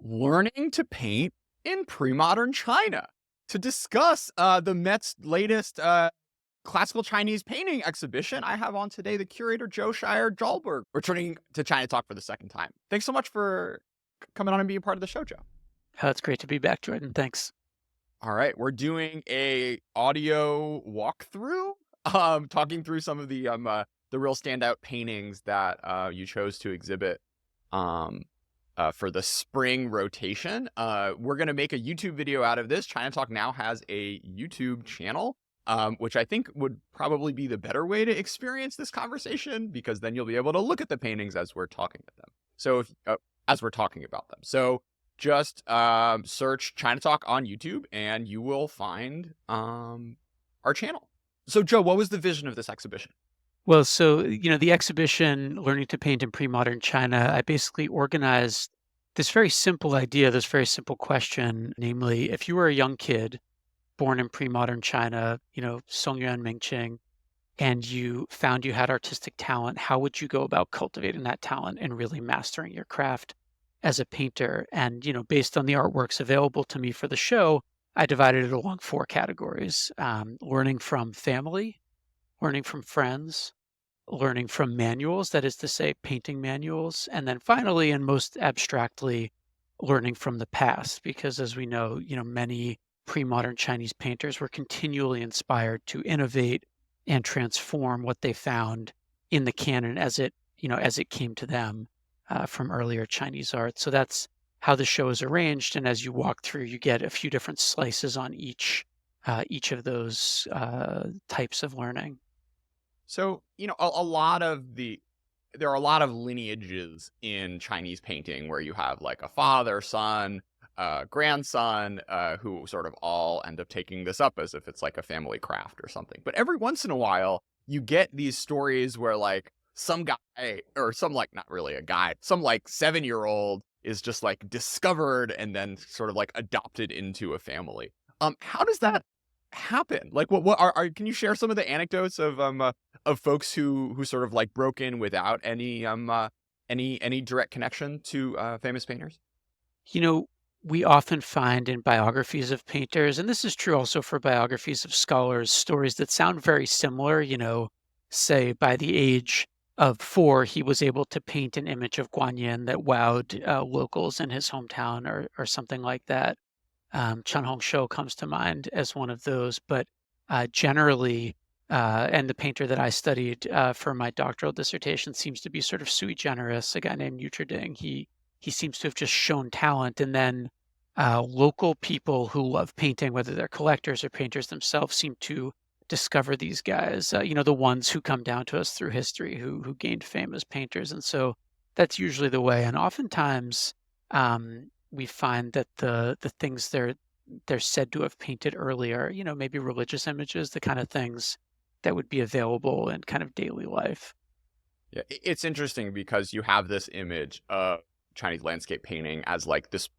learning to paint in pre-modern China. To discuss the Met's latest classical Chinese painting exhibition, I have on today the curator Joe Scheier-Dolberg, returning to ChinaTalk for the second time. Thanks so much for coming on and being part of the show, Joe. Oh, it's great to be back, Jordan. Thanks. All right, we're doing a audio walkthrough, talking through some of the real standout paintings that you chose to exhibit um, for the spring rotation. We're gonna make a YouTube video out of this. ChinaTalk now has a YouTube channel, which I think would probably be the better way to experience this conversation because then you'll be able to look at the paintings as we're talking at them. So if as we're talking about them, so just search ChinaTalk on YouTube and you will find our channel. So Joe, what was the vision of this exhibition? Well, the exhibition, Learning to Paint in Pre-Modern China, I basically organized this very simple idea, this very simple question, namely, if you were a young kid born in pre-modern China, Songyuan Mingqing, and you found you had artistic talent, how would you go about cultivating that talent and really mastering your craft as a painter? And, based on the artworks available to me for the show, I divided it along four categories: learning from family, learning from friends, learning from manuals, that is to say, painting manuals, and then finally, and most abstractly, learning from the past. Because as we know, many pre-modern Chinese painters were continually inspired to innovate and transform what they found in the canon as it came to them from earlier Chinese art. So that's how the show is arranged. And as you walk through, you get a few different slices on each of those types of learning. So, a lot of there are a lot of lineages in Chinese painting where you have like a father, son, grandson, who sort of all end up taking this up as if it's like a family craft or something. But every once in a while, you get these stories where like some guy or some like not really a guy, some like 7-year-old is just like discovered and then sort of like adopted into a family. How does that happen? Like, what are can you share some of the anecdotes of folks who sort of like broke in without any direct connection to famous painters? You know, we often find in biographies of painters, and this is true also for biographies of scholars, stories that sound very similar. Say by the age of 4, he was able to paint an image of Guanyin that wowed locals in his hometown, or something like that. Chen Hongshou comes to mind as one of those, but generally, and the painter that I studied for my doctoral dissertation seems to be sort of sui generis. A guy named Yu Ding. He seems to have just shown talent, and then local people who love painting, whether they're collectors or painters themselves, seem to discover these guys. The ones who come down to us through history, who gained fame as painters, and so that's usually the way. And oftentimes, we find that the things they're said to have painted earlier, maybe religious images, the kind of things that would be available in kind of daily life. Yeah, it's interesting because you have this image of Chinese landscape painting as like this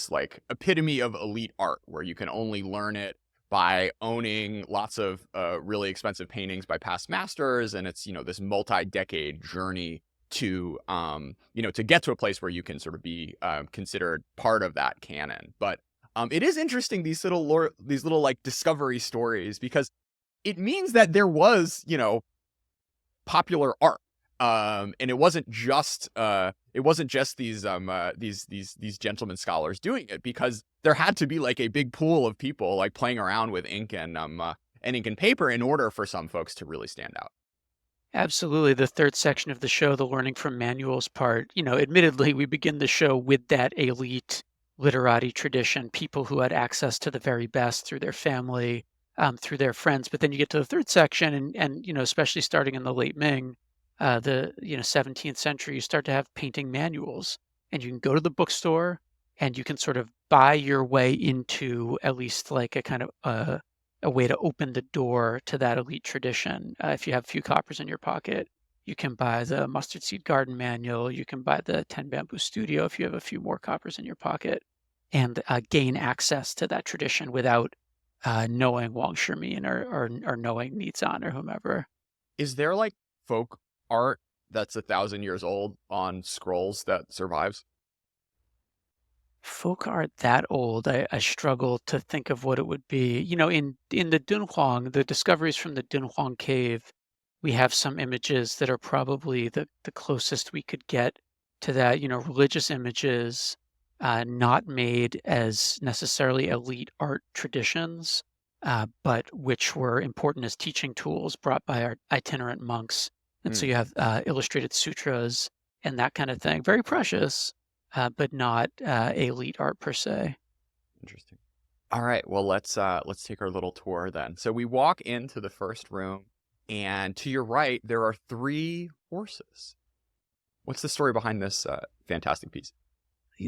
like epitome of elite art where you can only learn it by owning lots of really expensive paintings by past masters, and it's this multi-decade journey to to get to a place where you can sort of be considered part of that canon. But it is interesting, these little like discovery stories, because it means that there was popular art. And it wasn't just these gentlemen scholars doing it, because there had to be like a big pool of people like playing around with ink and ink and paper in order for some folks to really stand out. Absolutely. The third section of the show, the learning from manuals part, admittedly, we begin the show with that elite literati tradition, people who had access to the very best through their family, through their friends. But then you get to the third section, and especially starting in the late Ming, the 17th century, you start to have painting manuals, and you can go to the bookstore and you can sort of buy your way into at least like a kind of a way to open the door to that elite tradition. If you have a few coppers in your pocket, you can buy the Mustard Seed Garden Manual. You can buy the 10 Bamboo Studio if you have a few more coppers in your pocket, and gain access to that tradition without knowing Wang Shimin or knowing Nizan or whomever. Is there like folk art that's 1,000 years old on scrolls that survives? folk art that old, I struggle to think of what it would be. In the Dunhuang, the discoveries from the Dunhuang cave, we have some images that are probably the closest we could get to that, religious images, not made as necessarily elite art traditions, but which were important as teaching tools brought by our itinerant monks. And so Hmm, you have illustrated sutras and that kind of thing. Very precious, but not elite art per se. interesting. All right, well let's take our little tour then. So we walk into the first room, and to your right there are three horses. What's the story behind this fantastic piece?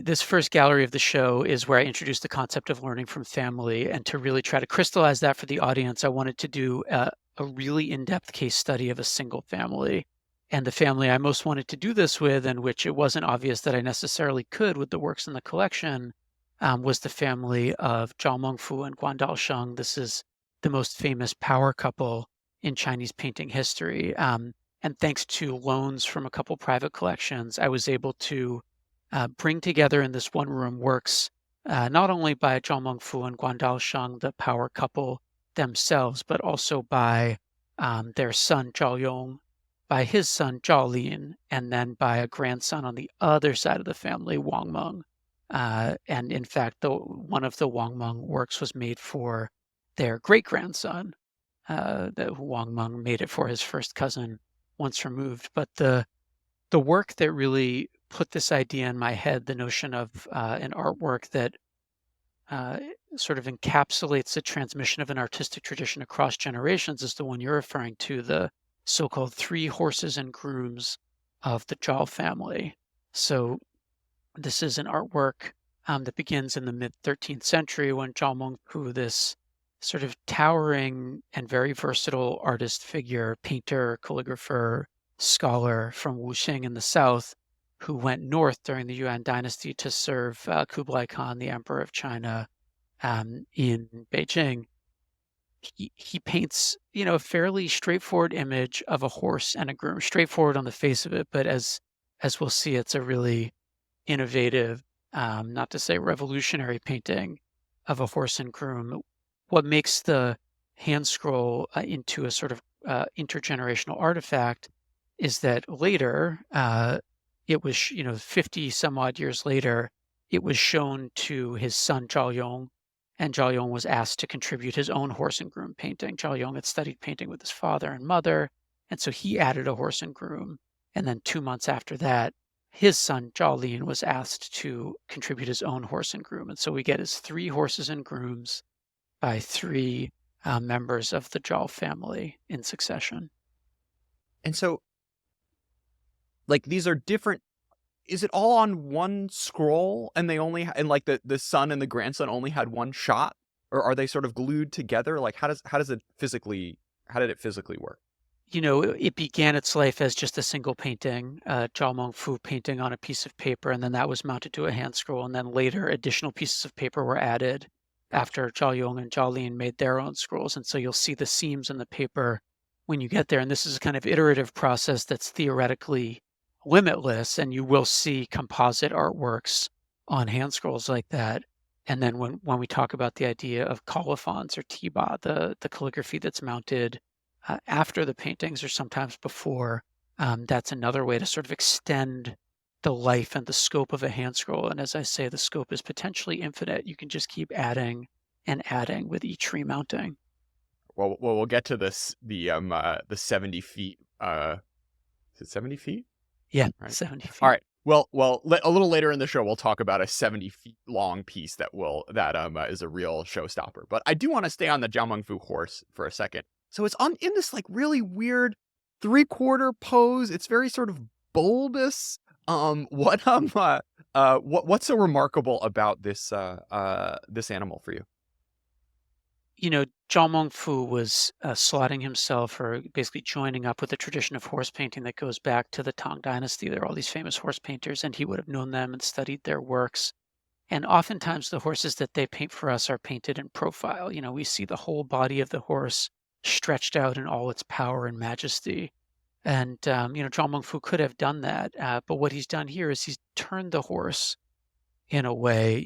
This first gallery of the show is where I introduced the concept of learning from family. And to really try to crystallize that for the audience, I wanted to do a really in depth case study of a single family. And the family I most wanted to do this with, and which it wasn't obvious that I necessarily could with the works in the collection, was the family of Zhao Mengfu and Guan Daosheng. This is the most famous power couple in Chinese painting history. And thanks to loans from a couple private collections, I was able to bring together in this one room works not only by Zhao Mengfu and Guan Daosheng, the power couple themselves, but also by their son Zhao Yong, by his son Zhao Lin, and then by a grandson on the other side of the family, Wang Meng. And in fact, one of the Wang Meng works was made for their great grandson. The Wang Meng made it for his first cousin once removed. But the work that really put this idea in my head, the notion of an artwork that uh, sort of encapsulates the transmission of an artistic tradition across generations, is the one you're referring to, the so-called three horses and grooms of the Zhao family. So this is an artwork that begins in the mid 13th century when Zhao Mengpu, this sort of towering and very versatile artist figure, painter, calligrapher, scholar from Wuxing in the south, who went north during the Yuan dynasty to serve Kublai Khan, the emperor of China, in Beijing. He paints, a fairly straightforward image of a horse and a groom, straightforward on the face of it, but as we'll see, it's a really innovative, not to say revolutionary painting of a horse and groom. What makes the hand scroll into a sort of intergenerational artifact is that later, it was, 50 some odd years later, it was shown to his son Zhao Yong, and Zhao Yong was asked to contribute his own horse and groom painting. Zhao Yong had studied painting with his father and mother, and so he added a horse and groom. And then 2 months after that, his son Zhao Lin was asked to contribute his own horse and groom. And so we get his three horses and grooms by three members of the Zhao family in succession. And so, like, these are different. Is it all on one scroll, and they only and like the son and the grandson only had one shot, or are they sort of glued together? Like, how did it physically work? It began its life as just a single painting, Zhao Mengfu painting on a piece of paper, and then that was mounted to a hand scroll. And then later, additional pieces of paper were added Gotcha. after Zhao Yong and Zhao Lin made their own scrolls. And so you'll see the seams in the paper when you get there. And this is a kind of iterative process that's theoretically limitless. And you will see composite artworks on hand scrolls like that. And then when we talk about the idea of colophons or tiba, the calligraphy that's mounted after the paintings or sometimes before. That's another way to sort of extend the life and the scope of a hand scroll. And as I say, the scope is potentially infinite. You can just keep adding and adding with each remounting. Well, we'll get to the 70 feet. Is it 70 feet? Yeah, Right. 70 All feet. right. Well, a little later in the show, we'll talk about a 70 feet long piece that is a real showstopper. But I do want to stay on the Jiao Mengfu horse for a second. So it's on in this like really weird 3/4 pose. It's very sort of bulbous. What's so remarkable about this animal for you? Zhao Mengfu was slotting himself or basically joining up with a tradition of horse painting that goes back to the Tang Dynasty. There are all these famous horse painters, and he would have known them and studied their works. And oftentimes the horses that they paint for us are painted in profile. We see the whole body of the horse stretched out in all its power and majesty. And, Zhao Mengfu could have done that. But what he's done here is he's turned the horse in a way,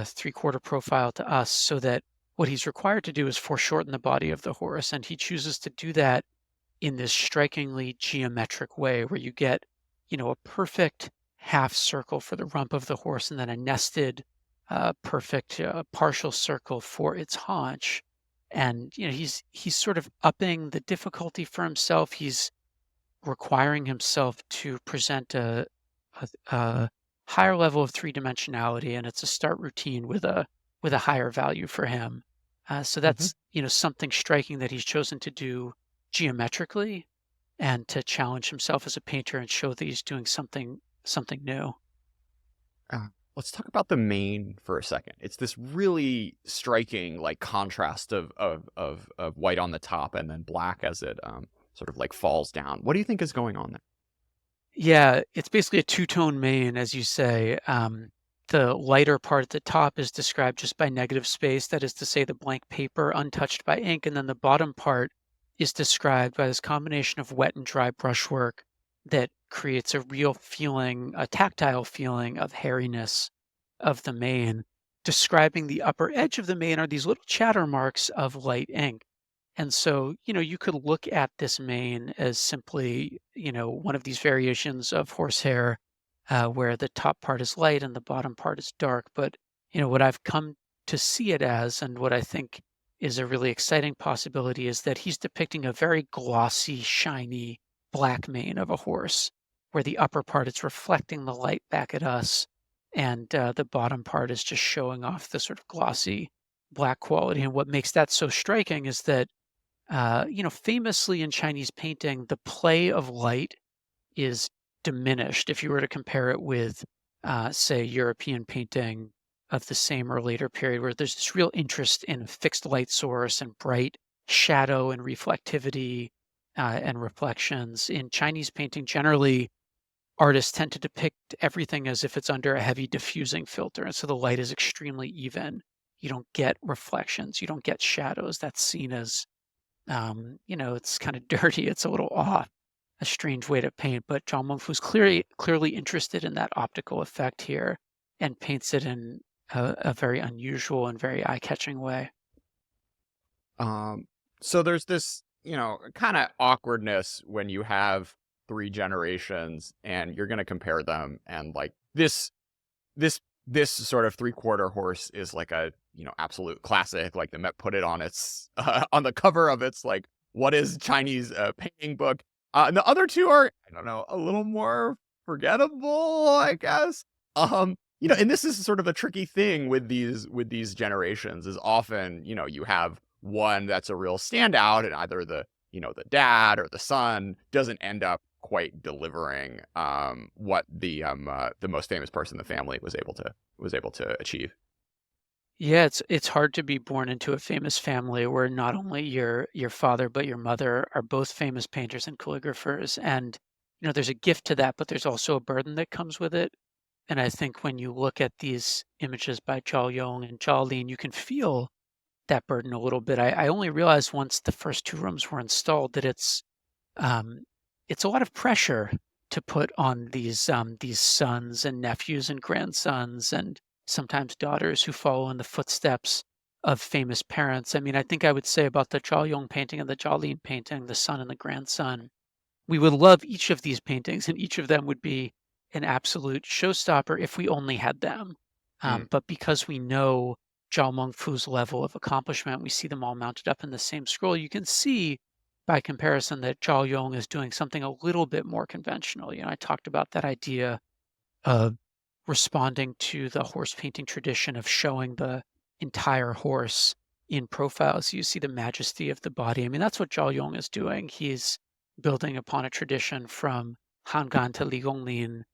three-quarter profile to us, so that what he's required to do is foreshorten the body of the horse, and he chooses to do that in this strikingly geometric way where you get, a perfect half circle for the rump of the horse and then a nested, perfect partial circle for its haunch. And he's sort of upping the difficulty for himself. He's requiring himself to present a higher level of three-dimensionality, and it's a start routine with a higher value for him. So Hmm. that's something striking that he's chosen to do geometrically and to challenge himself as a painter and show that he's doing something new. Uh, let's talk about the mane for a second. It's this really striking like contrast of white on the top and then black as it sort of like falls down. What do you think is going on there? Yeah, it's basically a two-tone mane, as you say. The lighter part at the top is described just by negative space, that is to say, the blank paper untouched by ink, and then the bottom part is described by this combination of wet and dry brushwork that creates a real feeling, a tactile feeling of hairiness of the mane. Describing the upper edge of the mane are these little chatter marks of light ink. And so, you could look at this mane as simply, one of these variations of horsehair, where the top part is light and the bottom part is dark. But, what I've come to see it as, and what I think is a really exciting possibility, is that he's depicting a very glossy, shiny black mane of a horse, where the upper part is reflecting the light back at us, and the bottom part is just showing off the sort of glossy black quality. And what makes that so striking is that famously in Chinese painting, the play of light is diminished if you were to compare it with, say, European painting of the same or later period, where there's this real interest in a fixed light source and bright shadow and reflectivity and reflections. In Chinese painting, generally, artists tend to depict everything as if it's under a heavy diffusing filter. And so the light is extremely even. You don't get reflections, you don't get shadows. That's seen as it's kind of dirty. It's a little off, a strange way to paint. But Zhao Mengfu's clearly interested in that optical effect here, and paints it in a very unusual and very eye-catching way. Um, so there's this, kind of awkwardness when you have three generations and you're going to compare them, and like this sort of three-quarter horse is like a, absolute classic. Like the Met put it on its on the cover of its like what is Chinese painting book. And the other two are, I don't know, a little more forgettable, I guess. And this is sort of a tricky thing with these generations is often, you have one that's a real standout, and either the dad or the son doesn't end up quite delivering what the most famous person in the family was able to achieve. Yeah, it's hard to be born into a famous family where not only your father but your mother are both famous painters and calligraphers. And there's a gift to that, but there's also a burden that comes with it. And I think when you look at these images by Zhao Yong and Zhao Lin, you can feel that burden a little bit. I only realized once the first two rooms were installed that um, it's a lot of pressure to put on these sons and nephews and grandsons and sometimes daughters who follow in the footsteps of famous parents. I mean, I think I would say about the Zhao Yong painting and the Zhao Lin painting, the son and the grandson, we would love each of these paintings, and each of them would be an absolute showstopper if we only had them. Mm. But because we know Zhao Mengfu's level of accomplishment, we see them all mounted up in the same scroll. You can see by comparison that Zhao Yong is doing something a little bit more conventional. I talked about that idea of responding to the horse painting tradition of showing the entire horse in profile. So you see the majesty of the body. I mean, that's what Zhao Yong is doing. He's building upon a tradition from Han Gan to Li Gonglin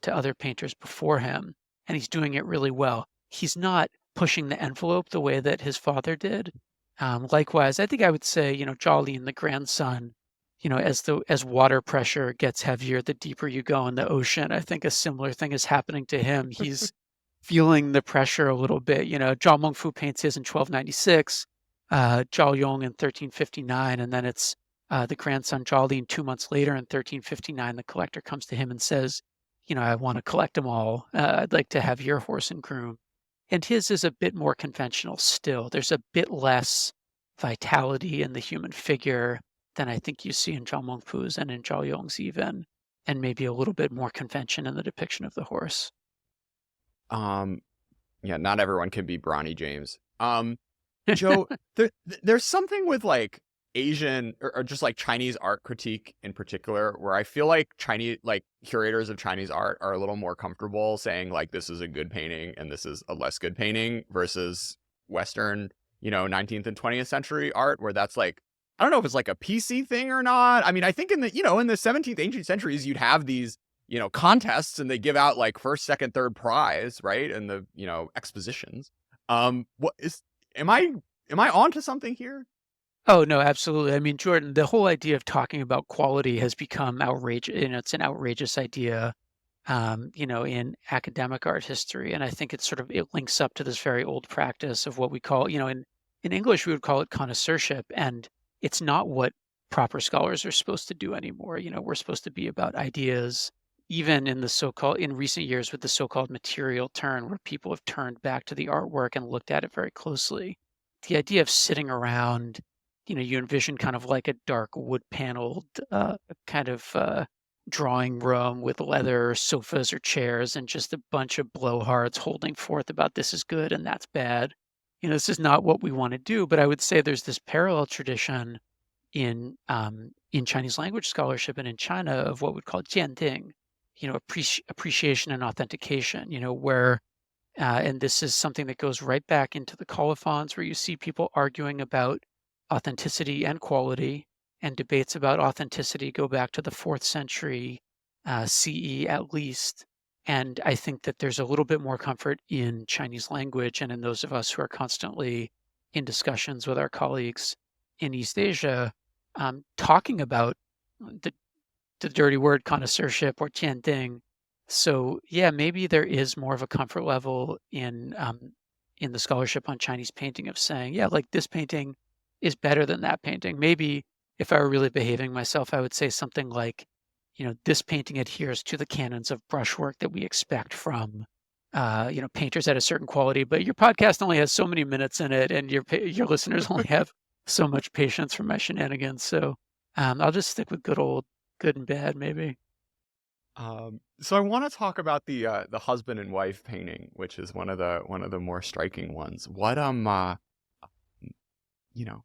to other painters before him, and he's doing it really well. He's not pushing the envelope the way that his father did. Likewise, I think I would say, Zhao Lin, the grandson, as water pressure gets heavier, the deeper you go in the ocean, I think a similar thing is happening to him. He's feeling the pressure a little bit. Zhao Mengfu paints his in 1296, Zhao Yong in 1359, and then it's the grandson Zhao Lin 2 months later in 1359. The collector comes to him and says, I want to collect them all. I'd like to have your horse and groom. And his is a bit more conventional still. There's a bit less vitality in the human figure than I think you see in Zhao Mengfu's and in Zhao Yong's even, and maybe a little bit more convention in the depiction of the horse. Um, yeah, not everyone can be Bronny James. Joe, there's something with like Asian or just like Chinese art critique in particular, where I feel like Chinese like curators of Chinese art are a little more comfortable saying like this is a good painting and this is a less good painting versus Western, 19th and 20th century art, where that's like I don't know if it's like a PC thing or not. I mean, I think in the 17th, 18th centuries, you'd have these contests and they give out like first, second, third prize, right? And the, expositions. What is, am I onto something here? Oh, no, absolutely. I mean, Jordan, the whole idea of talking about quality has become outrageous. It's an outrageous idea, in academic art history. And I think it links up to this very old practice of what we call, in English, we would call it connoisseurship. And it's not what proper scholars are supposed to do anymore. We're supposed to be about ideas, even in recent years with the so-called material turn, where people have turned back to the artwork and looked at it very closely. The idea of sitting around, you envision kind of like a dark wood paneled kind of drawing room with leather sofas or chairs and just a bunch of blowhards holding forth about this is good and that's bad. This is not what we want to do. But I would say there's this parallel tradition in Chinese language scholarship and in China of what we'd call jianding, appreciation and authentication. Where and this is something that goes right back into the colophons, where you see people arguing about authenticity and quality, and debates about authenticity go back to the 4th century CE at least. And I think that there's a little bit more comfort in Chinese language and in those of us who are constantly in discussions with our colleagues in East Asia, talking about the dirty word connoisseurship or tianding. So yeah, maybe there is more of a comfort level in the scholarship on Chinese painting of saying, yeah, like this painting is better than that painting. Maybe if I were really behaving myself, I would say something like, this painting adheres to the canons of brushwork that we expect from, painters at a certain quality. But your podcast only has so many minutes in it, and your listeners only have so much patience for my shenanigans. So I'll just stick with good and bad, maybe. So I want to talk about the husband and wife painting, which is one of the more striking ones. You know,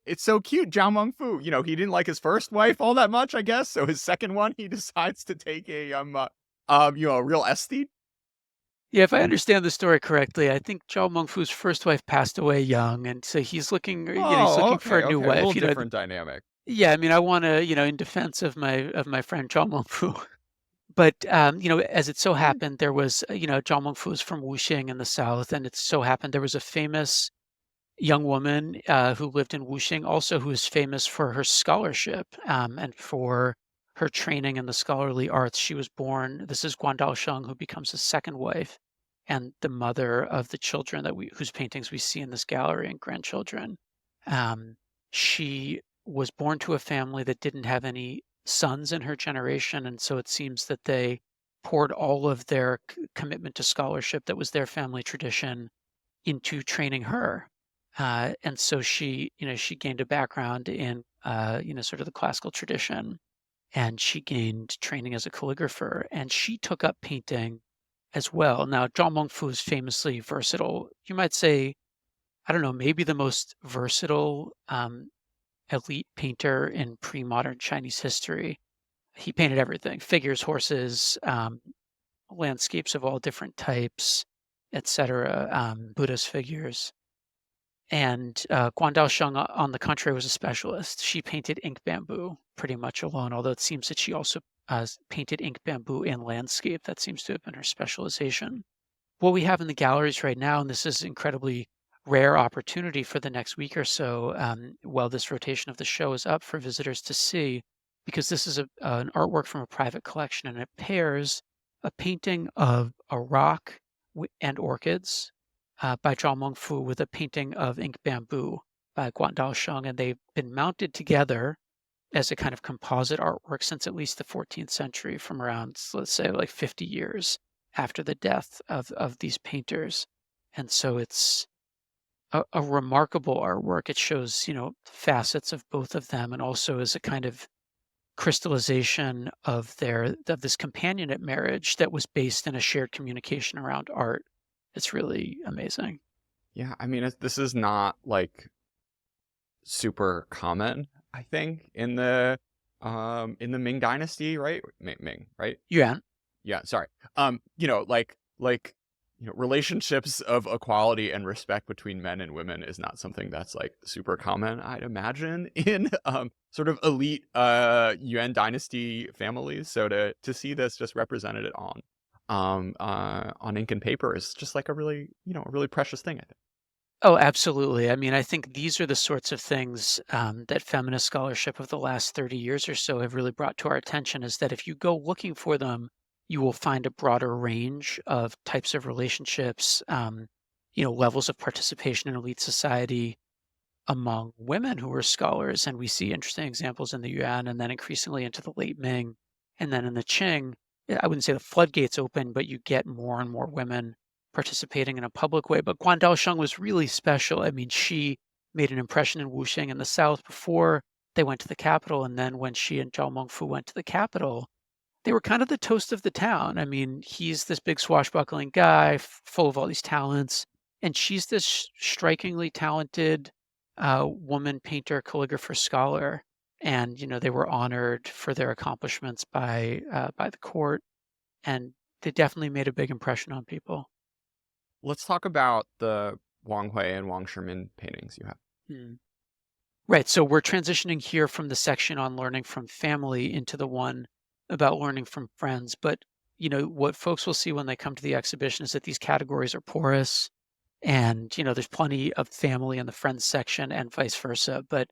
it's so cute. Zhao Mengfu, he didn't like his first wife all that much, I guess. So his second one, he decides to take a real aesthete. Yeah, if I understand the story correctly, I think Zhao Mengfu's first wife passed away young, and so he's Oh, looking for okay, a new okay, a little wife. different dynamic. Yeah, I mean, I want to, in defense of my friend Zhao Mengfu. But as it so happened, there was, Zhao Mengfu is from Wuxing in the south, and it so happened there was a famous young woman who lived in Wuxing, also who is famous for her scholarship and for her training in the scholarly arts. She was born. This is Guandao Sheng, who becomes his second wife and the mother of the children whose paintings we see in this gallery and grandchildren. Um, she was born to a family that didn't have any sons in her generation, and so it seems that they poured all of their commitment to scholarship that was their family tradition into training her. And so she gained a background in, sort of the classical tradition, and she gained training as a calligrapher, and she took up painting as well. Now, Zhao Mengfu is famously versatile. You might say, I don't know, maybe the most versatile elite painter in pre-modern Chinese history. He painted everything: figures, horses, landscapes of all different types, etc., Buddhist figures. And Guandao Sheng, on the contrary, was a specialist. She painted ink bamboo pretty much alone, although it seems that she also painted ink bamboo in landscape. That seems to have been her specialization. What we have in the galleries right now, and this is an incredibly rare opportunity for the next week or so, while this rotation of the show is up for visitors to see, because this is an artwork from a private collection, and it pairs a painting of a rock and orchids by Zhao Mengfu with a painting of ink bamboo by Guandao Sheng, and they've been mounted together as a kind of composite artwork since at least the 14th century, from around, let's say, like 50 years after the death of these painters. And so it's a remarkable artwork. It shows, facets of both of them, and also is a kind of crystallization of this companionate marriage that was based in a shared communication around art. It's really amazing. Yeah, I mean, this is not like super common, I think, in the Ming Dynasty, right? Ming, right? Yeah. Yeah, sorry. Relationships of equality and respect between men and women is not something that's like super common, I'd imagine, in sort of elite Yuan dynasty families. So to see this just represented on ink and paper is just like a really precious thing, I think. Oh, absolutely. I mean, I think these are the sorts of things that feminist scholarship of the last 30 years or so have really brought to our attention, is that if you go looking for them, you will find a broader range of types of relationships, levels of participation in elite society among women who were scholars. And we see interesting examples in the Yuan, and then increasingly into the late Ming. And then in the Qing, I wouldn't say the floodgates open, but you get more and more women participating in a public way. But Guan Daosheng was really special. I mean, she made an impression in Wuxing in the south before they went to the capital. And then when she and Zhao Mengfu went to the capital, they were kind of the toast of the town. I mean, he's this big swashbuckling guy, full of all these talents, and she's this strikingly talented woman painter, calligrapher, scholar. And they were honored for their accomplishments by the court, and they definitely made a big impression on people. Let's talk about the Wang Hui and Wang Shimin paintings you have. Hmm. Right. So we're transitioning here from the section on learning from family into the one about learning from friends. But, what folks will see when they come to the exhibition is that these categories are porous, and, there's plenty of family in the friends section and vice versa. But,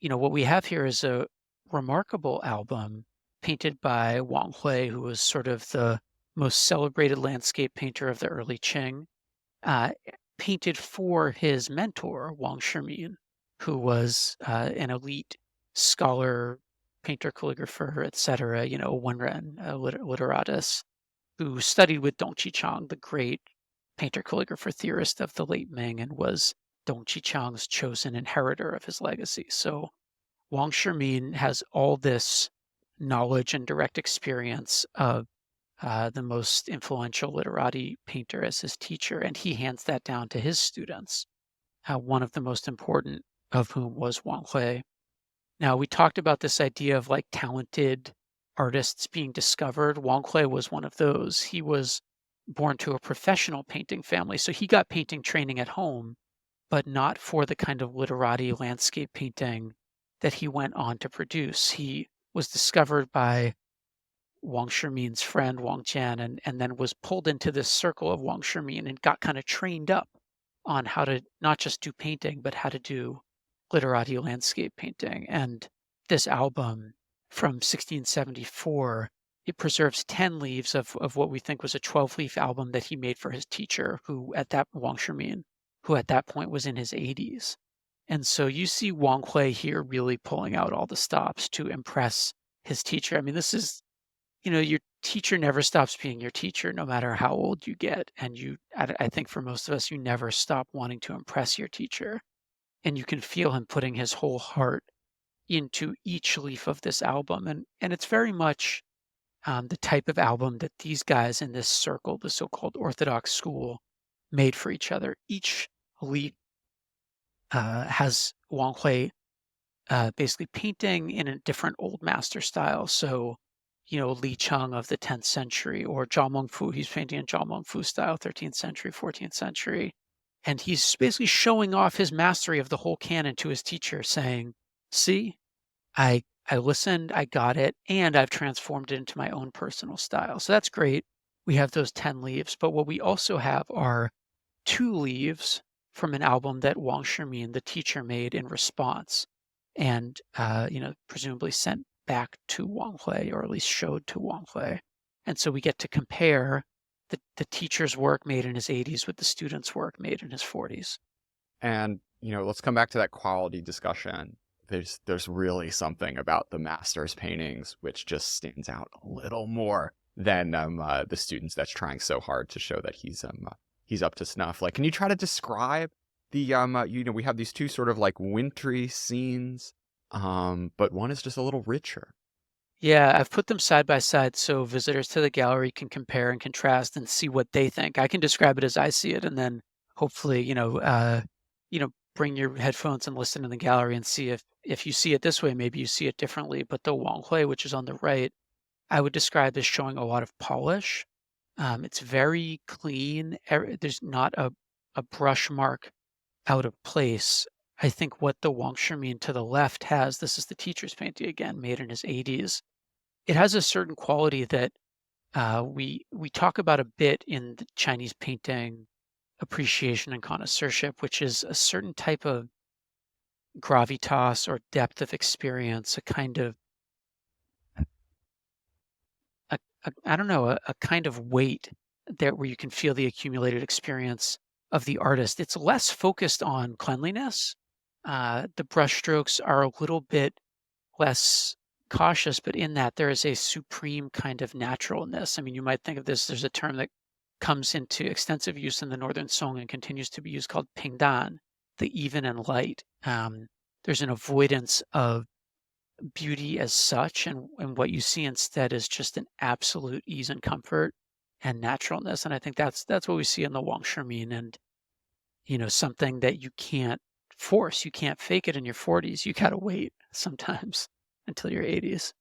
what we have here is a remarkable album painted by Wang Hui, who was sort of the most celebrated landscape painter of the early Qing, uh, painted for his mentor, Wang Shimin, who was an elite scholar, painter, calligrapher, etc., Wenren, literatus, who studied with Dong Qichang, the great painter, calligrapher, theorist of the late Ming, and was Dong Qichang's chosen inheritor of his legacy. So Wang Shimin has all this knowledge and direct experience of the most influential literati painter as his teacher, and he hands that down to his students, one of the most important of whom was Wang Hui. Now, we talked about this idea of like talented artists being discovered. Wang Hui was one of those. He was born to a professional painting family, so he got painting training at home, but not for the kind of literati landscape painting that he went on to produce. He was discovered by Wang Shimin's friend Wang Jian, and then was pulled into this circle of Wang Shimin and got kind of trained up on how to not just do painting, but how to do literati landscape painting. And this album from 1674, it preserves 10 leaves of what we think was a 12-leaf album that he made for his teacher, Wang Shimin, who at that point was in his 80s. And so you see Wang Hui here really pulling out all the stops to impress his teacher. I mean, this is, your teacher never stops being your teacher, no matter how old you get. And I think for most of us, you never stop wanting to impress your teacher. And you can feel him putting his whole heart into each leaf of this album. And it's very much the type of album that these guys in this circle, the so-called Orthodox school, made for each other. Each leaf has Wang Hui basically painting in a different old master style. So, Li Cheng of the 10th century, or Zhao Mengfu, he's painting in Zhao Mengfu style, 13th century, 14th century. And he's basically showing off his mastery of the whole canon to his teacher, saying, see, I listened, I got it, and I've transformed it into my own personal style. So that's great. We have those 10 leaves, but what we also have are 2 leaves from an album that Wang Shimin, the teacher, made in response, and presumably sent back to Wang Hui, or at least showed to Wang Hui. And so we get to compare the teacher's work made in his 80s with the student's work made in his 40s. And let's come back to that quality discussion. there's really something about the master's paintings which just stands out a little more than the students that's trying so hard to show that he's up to snuff. Like, can you try to describe the we have these two sort of like wintry scenes, but one is just a little richer. Yeah, I've put them side by side so visitors to the gallery can compare and contrast and see what they think. I can describe it as I see it, and then hopefully, bring your headphones and listen in the gallery and see if you see it this way, maybe you see it differently. But the Wang Hui, which is on the right, I would describe as showing a lot of polish. It's very clean. There's not a brush mark out of place. I think what the Wang Shimin to the left has, this is the teacher's painting again, made in his 80s. It has a certain quality that we talk about a bit in the Chinese painting appreciation and connoisseurship, which is a certain type of gravitas or depth of experience, a kind of I don't know, a kind of weight there where you can feel the accumulated experience of the artist. It's less focused on cleanliness. The brushstrokes are a little bit less cautious, but in that there is a supreme kind of naturalness. I mean, you might think of this, there's a term that comes into extensive use in the Northern Song and continues to be used called pingdan, the even and light. There's an avoidance of beauty as such, and what you see instead is just an absolute ease and comfort and naturalness. And I think that's what we see in the Wang Shimin, and something that you can't force. You can't fake it in your 40s. You gotta wait sometimes until your 80s.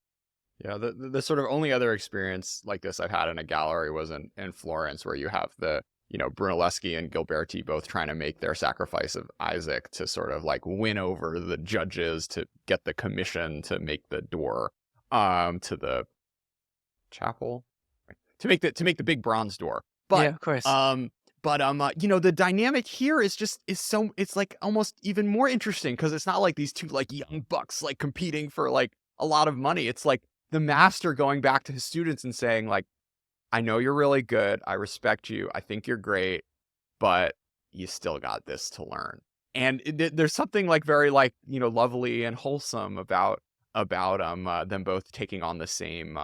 Yeah, the sort of only other experience like this I've had in a gallery was in Florence, where you have the Brunelleschi and Gilberti both trying to make their sacrifice of Isaac to sort of like win over the judges to get the commission to make the door to the chapel, to make the big bronze door. Yeah, But of course. the dynamic here it's like almost even more interesting, because it's not like these two like young bucks like competing for like a lot of money. It's like the master going back to his students and saying like, I know you're really good. I respect you. I think you're great, but you still got this to learn. And there's something like very like, lovely and wholesome about them both taking on the same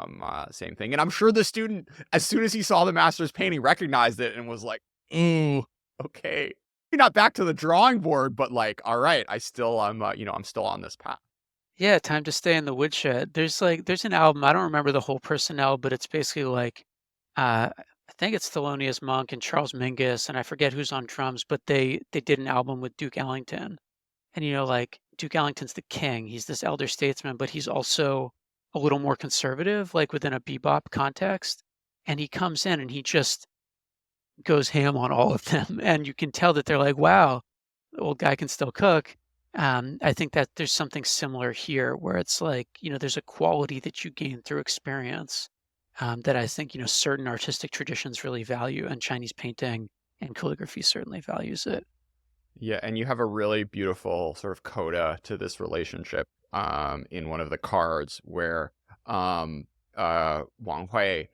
thing. And I'm sure the student, as soon as he saw the master's painting, recognized it and was like, ooh, okay. You're not back to the drawing board, but like, all right, I'm still on this path. Yeah, Time to Stay in the Woodshed. There's an album, I don't remember the whole personnel, but it's basically like I think it's Thelonious Monk and Charles Mingus, and I forget who's on drums, but they did an album with Duke Ellington. And like Duke Ellington's the king. He's this elder statesman, but he's also a little more conservative, like within a bebop context. And he comes in and he just goes ham on all of them. And you can tell that they're like, wow, the old guy can still cook. I think that there's something similar here where it's like, there's a quality that you gain through experience that I think, certain artistic traditions really value, and Chinese painting and calligraphy certainly values it. Yeah, and you have a really beautiful sort of coda to this relationship in one of the cards, where Wang Hui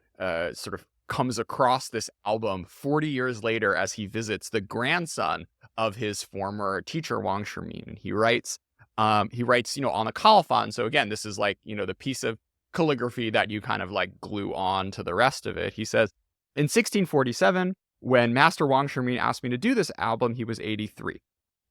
sort of comes across this album 40 years later as he visits the grandson of his former teacher, Wang Shimin. And he writes, on the colophon. So again, this is like, the piece of calligraphy that you kind of like glue on to the rest of it. He says, in 1647, when Master Wang Shimin asked me to do this album, he was 83.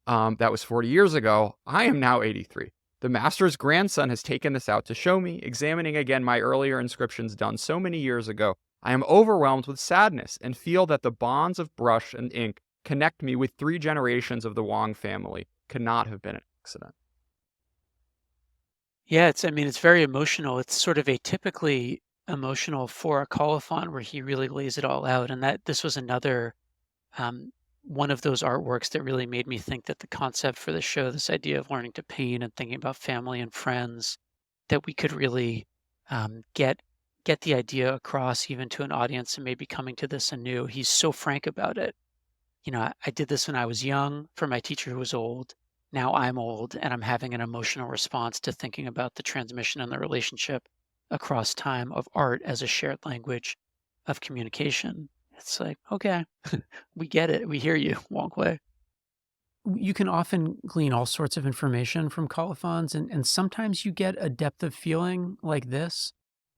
That was 40 years ago. I am now 83. The master's grandson has taken this out to show me, examining again my earlier inscriptions done so many years ago. I am overwhelmed with sadness and feel that the bonds of brush and ink connect me with 3 generations of the Wang family. Cannot have been an accident. Yeah, it's very emotional. It's sort of atypically emotional for a colophon where he really lays it all out. And that this was another one of those artworks that really made me think that the concept for the show, this idea of learning to paint and thinking about family and friends, that we could really get the idea across even to an audience and maybe coming to this anew. He's so frank about it. I did this when I was young for my teacher who was old. Now I'm old and I'm having an emotional response to thinking about the transmission and the relationship across time of art as a shared language of communication. It's like, okay, we get it. We hear you, Wong Wei. you can often glean all sorts of information from colophons, and sometimes you get a depth of feeling like this,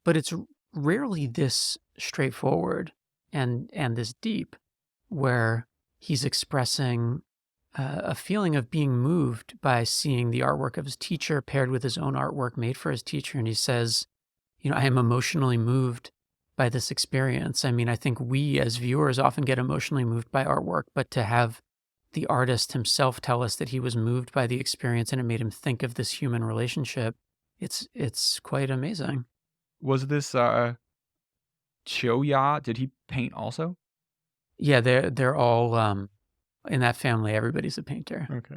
but it's rarely this straightforward and this deep, where he's expressing a feeling of being moved by seeing the artwork of his teacher paired with his own artwork made for his teacher. And he says, I am emotionally moved by this experience. I mean, I think we as viewers often get emotionally moved by artwork, but to have the artist himself tell us that he was moved by the experience and it made him think of this human relationship, it's quite amazing. Was this Choya? Did he paint also? Yeah, they're all in that family. Everybody's a painter. Okay.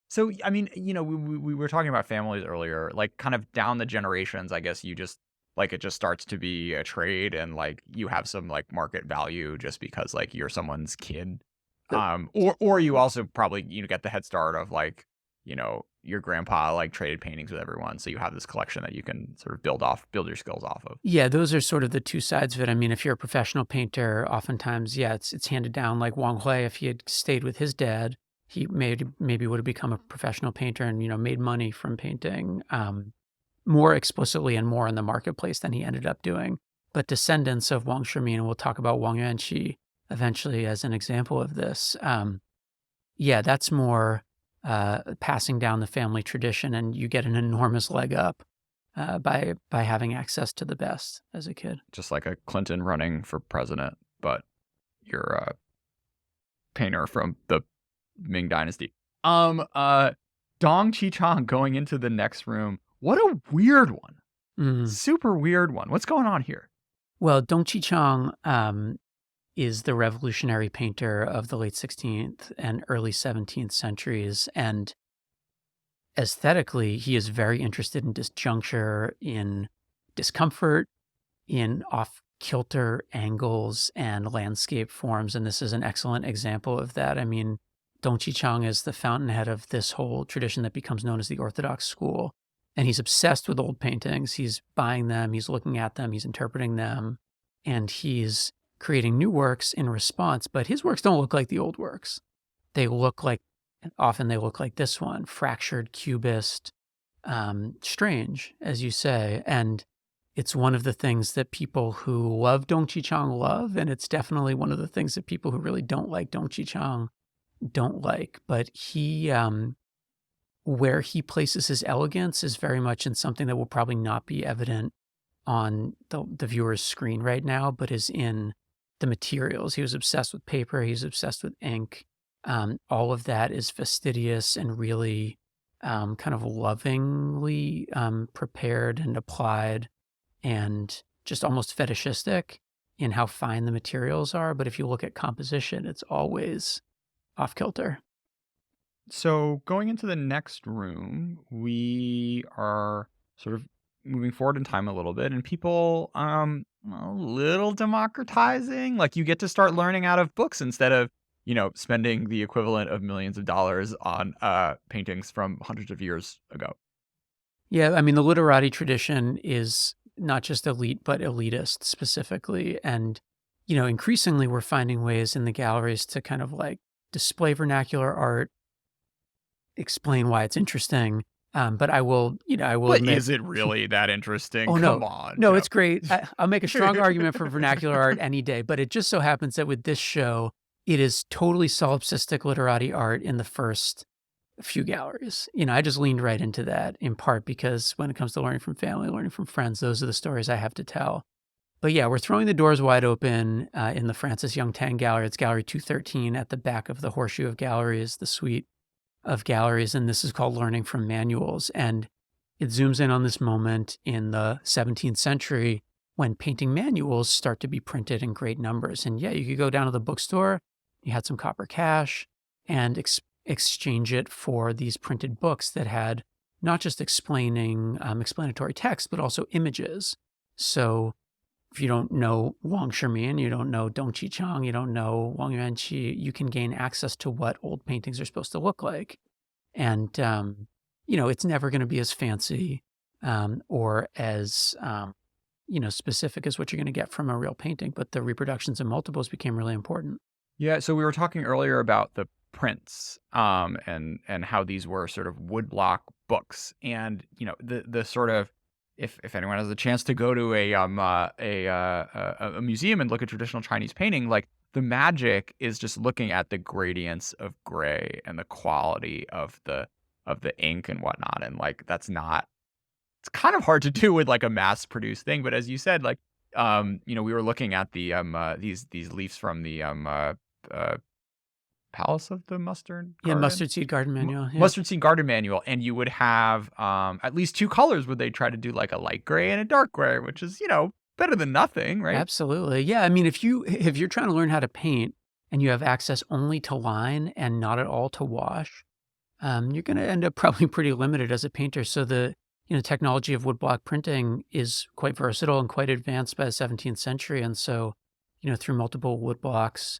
So, I mean, we were talking about families earlier, like kind of down the generations, I guess you just like it just starts to be a trade and like you have some like market value just because like you're someone's kid. Or you also probably, get the head start of like, your grandpa like traded paintings with everyone. So you have this collection that you can sort of build your skills off of. Yeah, those are sort of the two sides of it. I mean, if you're a professional painter, oftentimes, yeah, it's handed down. Like Wang Hui, if he had stayed with his dad, he maybe would have become a professional painter and, made money from painting more explicitly and more in the marketplace than he ended up doing. But descendants of Wang Shimin, and we'll talk about Wang Yuanqi eventually as an example of this, yeah, that's more passing down the family tradition, and you get an enormous leg up by having access to the best as a kid. Just like a Clinton running for president, but you're a painter from the Ming Dynasty. Dong Chi-chang going into the next room. What a weird one. Super weird one. What's going on here? Well, Dong Chi-chang is the revolutionary painter of the late 16th and early 17th centuries. And aesthetically, he is very interested in disjuncture, in discomfort, in off-kilter angles and landscape forms. And this is an excellent example of that. I mean, Dong Chi-chang is the fountainhead of this whole tradition that becomes known as the Orthodox school. And he's obsessed with old paintings. He's buying them, he's looking at them, he's interpreting them, and he's creating new works in response. But his works don't look like the old works. Often they look like this one, fractured, cubist, strange, as you say. And it's one of the things that people who love Dong Chi-chang love, and it's definitely one of the things that people who really don't like Dong Chi-chang don't like. But he, where he places his elegance is very much in something that will probably not be evident on the viewer's screen right now, but is in the materials. He was obsessed with paper. He was obsessed with ink. All of that is fastidious and really kind of lovingly prepared and applied, and just almost fetishistic in how fine the materials are. But if you look at composition, it's always off kilter. So going into the next room, we are sort of moving forward in time a little bit, and people a little democratizing. Like you get to start learning out of books instead of spending the equivalent of millions of dollars on paintings from hundreds of years ago. Yeah, I mean, the literati tradition is not just elite, but elitist specifically. And, increasingly we're finding ways in the galleries to kind of like display vernacular art, explain why it's interesting. But I will But admit, is it really that interesting? Oh, Come no. on. No, Joe. it's great. I'll make a strong argument for vernacular art any day, but it just so happens that with this show, it is totally solipsistic literati art in the first few galleries. I just leaned right into that in part because when it comes to learning from family, learning from friends, those are the stories I have to tell. But yeah, we're throwing the doors wide open in the Francis Young Tang Gallery. It's Gallery 213 at the back of the Horseshoe of Galleries, the suite of galleries. And this is called Learning from Manuals. And it zooms in on this moment in the 17th century when painting manuals start to be printed in great numbers. And yeah, you could go down to the bookstore, you had some copper cash, and exchange it for these printed books that had not just explanatory text, but also images. So if you don't know Wang Shimin, you don't know Dong Chi-chang, you don't know Wang Yuanqi, you can gain access to what old paintings are supposed to look like. And, it's never going to be as fancy or as, specific as what you're going to get from a real painting, but the reproductions and multiples became really important. Yeah, so we were talking earlier about the prints, and how these were sort of woodblock books. And the sort of, if anyone has a chance to go to a museum and look at traditional Chinese painting, like the magic is just looking at the gradients of gray and the quality of the ink and whatnot. And like that's not, it's kind of hard to do with like a mass produced thing. But as you said, like we were looking at the these leaves from the uh Palace of the Mustard Yeah, Garden? Mustard Seed Garden Manual. Yeah. Mustard Seed Garden Manual, and you would have at least two colors where they try to do like a light gray and a dark gray, which is, better than nothing, right? Absolutely. Yeah. I mean, if you're trying to learn how to paint and you have access only to line and not at all to wash, you're going to end up probably pretty limited as a painter. So the technology of woodblock printing is quite versatile and quite advanced by the 17th century. And so, through multiple woodblocks,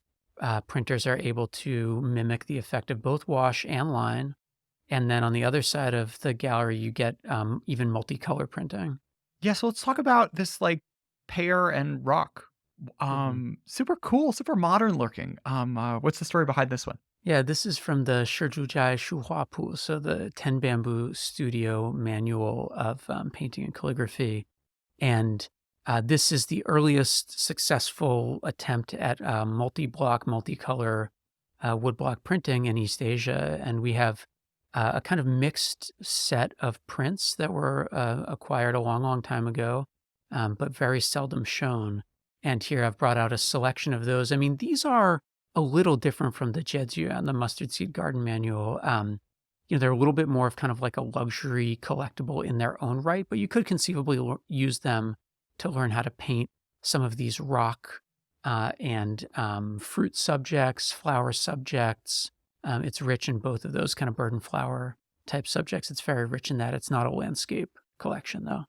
printers are able to mimic the effect of both wash and line. And then on the other side of the gallery, you get even multicolor printing. Yeah, so let's talk about this like pear and rock. Super cool, super modern looking. What's the story behind this one? Yeah, this is from the Shizhuzhai Shuhuapu, so the 10 Bamboo Studio Manual of Painting and Calligraphy. And this is the earliest successful attempt at multi-block, multicolor woodblock printing in East Asia. And we have a kind of mixed set of prints that were acquired a long, long time ago, but very seldom shown. And here I've brought out a selection of those. I mean, these are a little different from the Jedzia and the Mustard Seed Garden Manual. They're a little bit more of kind of like a luxury collectible in their own right, but you could conceivably use them to learn how to paint some of these rock and fruit subjects, flower subjects. It's rich in both of those kind of bird and flower type subjects. It's very rich in that. It's not a landscape collection, though.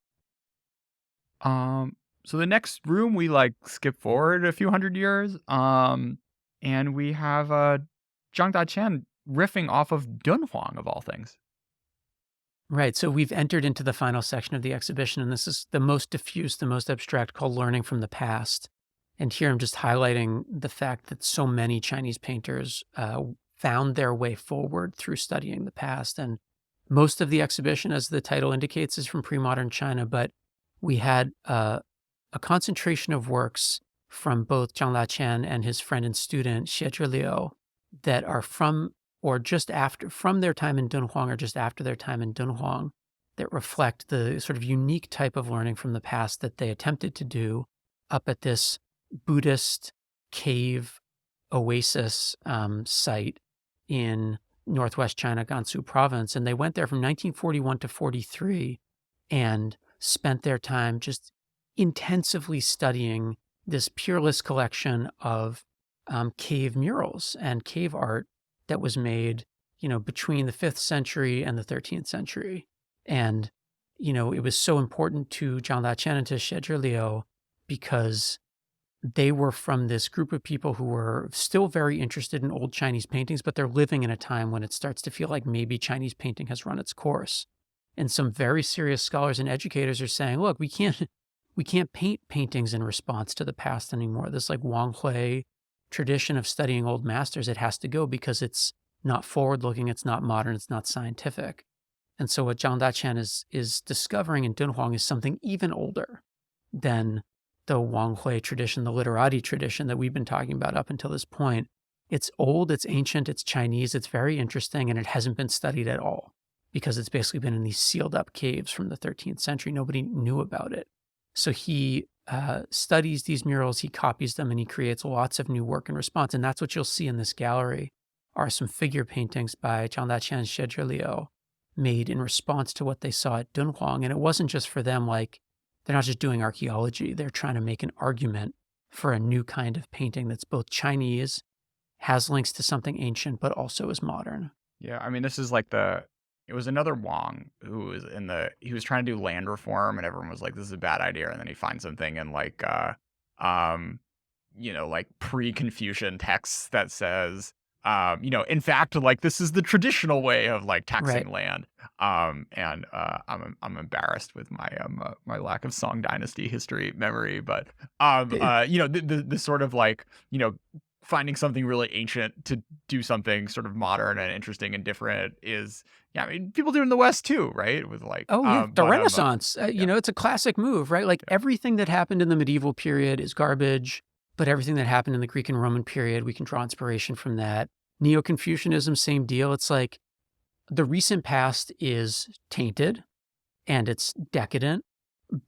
So the next room we like skip forward a few hundred years, and we have Zhang Daqian riffing off of Dunhuang of all things. Right. So we've entered into the final section of the exhibition, and this is the most diffuse, the most abstract, called Learning from the Past. And here I'm just highlighting the fact that so many Chinese painters found their way forward through studying the past. And most of the exhibition, as the title indicates, is from Premodern China, but we had a concentration of works from both Zhang Daqian and his friend and student Xie Liu that are from their time in Dunhuang or just after their time in Dunhuang, that reflect the sort of unique type of learning from the past that they attempted to do up at this Buddhist cave oasis site in northwest China, Gansu province. And they went there from 1941 to 43 and spent their time just intensively studying this peerless collection of cave murals and cave art that was made, between the 5th century and the 13th century. And, it was so important to Zhang Daqian and to Xie Liu because they were from this group of people who were still very interested in old Chinese paintings, but they're living in a time when it starts to feel like maybe Chinese painting has run its course. And some very serious scholars and educators are saying, look, we can't paint paintings in response to the past anymore. This like Wang Hui tradition of studying old masters, it has to go because it's not forward-looking, it's not modern, it's not scientific. And so what Zhang Daqian is discovering in Dunhuang is something even older than the Wang Hui tradition, the literati tradition that we've been talking about up until this point. It's old, it's ancient, it's Chinese, it's very interesting, and it hasn't been studied at all because it's basically been in these sealed up caves from the 13th century. Nobody knew about it. So he studies these murals, he copies them, and he creates lots of new work in response. And that's what you'll see in this gallery are some figure paintings by Zhang Daqian and Xie Liu made in response to what they saw at Dunhuang. And it wasn't just for them, like, they're not just doing archaeology. They're trying to make an argument for a new kind of painting that's both Chinese, has links to something ancient, but also is modern. Yeah, I mean, this is like it was another Wang who was he was trying to do land reform, and everyone was like, this is a bad idea. And then he finds something in like, like pre-Confucian texts that says, in fact, like this is the traditional way of like taxing land. And I'm embarrassed with my my lack of Song Dynasty history memory, but the sort of like, finding something really ancient to do something sort of modern and interesting and different is, yeah, I mean, people do it in the West too, right? With like, Oh yeah, the but Renaissance. yeah, It's a classic move, right? Like yeah, everything that happened in the medieval period is garbage, but everything that happened in the Greek and Roman period, we can draw inspiration from that. Neo-Confucianism, same deal. It's like the recent past is tainted and it's decadent,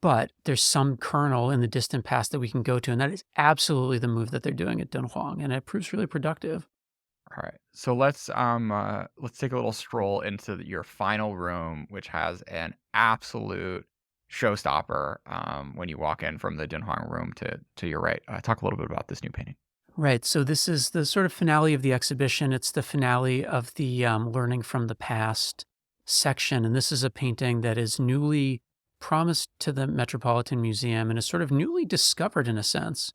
but there's some kernel in the distant past that we can go to, and that is absolutely the move that they're doing at Dunhuang, and it proves really productive. all right. So let's take a little stroll into your final room, which has an absolute showstopper. When you walk in from the Dunhuang room to your right, talk a little bit about this new painting. Right. So this is the sort of finale of the exhibition. It's the finale of the learning from the past section. And this is a painting that is newly promised to the Metropolitan Museum and is sort of newly discovered in a sense